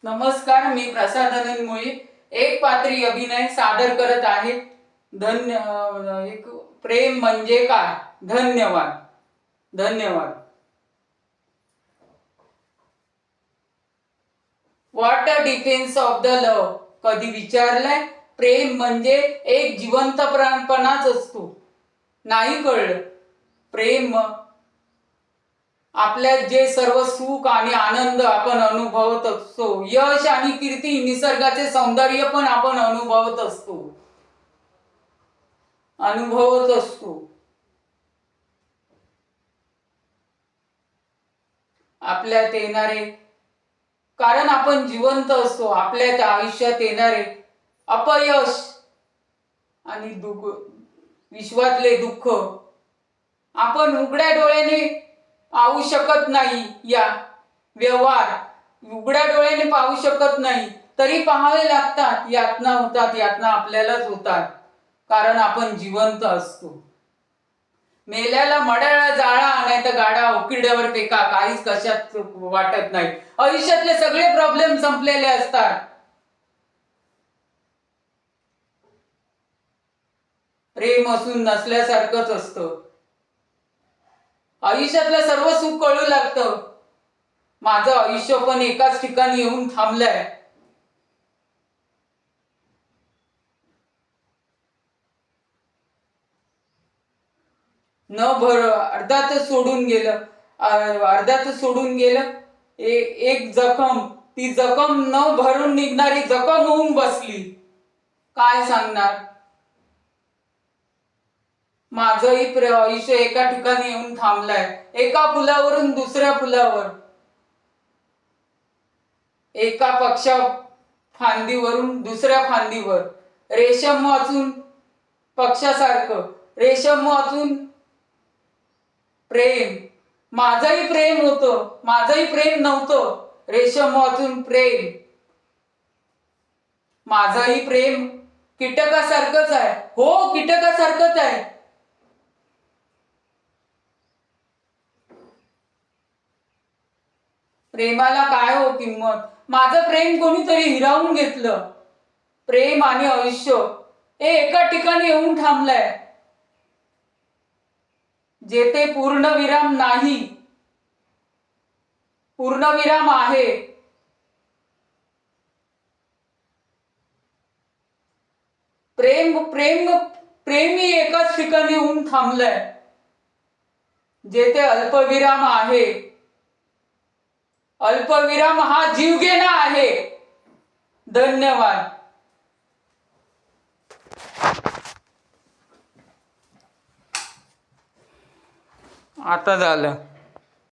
नमस्कार, मी प्रसाद आनंद मुळे एक पात्री अभिनय सादर करत आहे. एक प्रेम म्हणजे काय. धन्यवाद. धन्यवाद. What a defence of the love. कधी विचारलंय? प्रेम म्हणजे एक जिवंतपणाच असतो. नाही कळलं? प्रेम आपल्यात जे सर्व सुख आणि आनंद आपण अनुभवत असतो, यश आणि कीर्ती, निसर्गाचे सौंदर्य पण आपण अनुभवत असतो. आपल्यात येणारे, कारण आपण जिवंत असतो, आपल्यात आयुष्यात येणारे अपयश आणि विश्वातले दुःख आपण उघड्या डोळ्याने पाहू शकत नाही. या व्यवहार उघड्या डोळ्याने पाहू शकत नाही, तरी पाहावे लागतात. यातना होतात, यातना आपल्यालाच होतात, कारण आपण जिवंत असतो. मेल्याला मड्याला जाळा, नाही तर गाडा उकिरड्यावर फेका, काहीच कशात वाटत नाही. आयुष्यातले सगळे प्रॉब्लेम संपलेले असतात. प्रेम असून नसल्यासारखंच असतं. आयुष्यातलं सर्व सुख कळू लागतं. माझं आयुष्य पण एकाच ठिकाणी येऊन थांबलंय. अर्ध्यातच सोडून गेलं. एक जखम, ती जखम न भरून निघणारी जखम होऊन बसली. काय सांगणार. माझंही आयुष्य एका ठिकाणी येऊन थांबलंय. एका फुलावरून दुसऱ्या फुलावर, एका फांदीवरून दुसऱ्या फांदीवर, रेशम वाचून पक्षासारखं, रेशम वाचून प्रेम. माझंही प्रेम होतं, माझंही प्रेम नव्हतं. रेशम वाचून प्रेम. माझंही प्रेम कीटकासारखंच आहे. हो, कीटकासारखंच आहे. प्रेमाला काय हो किंमत. माझं प्रेम कोणीतरी हिरावून घेतलं. प्रेम आणि आयुष्य हे एका ठिकाणी येऊन थांबलंय, जेथे पूर्णविराम नाही, पूर्णविराम आहे. प्रेमी एकाच ठिकाणी येऊन थांबलंय, जेथे अल्पविराम आहे. अल्पविराम हा जीवघेणा आहे. धन्यवाद. आता झालं.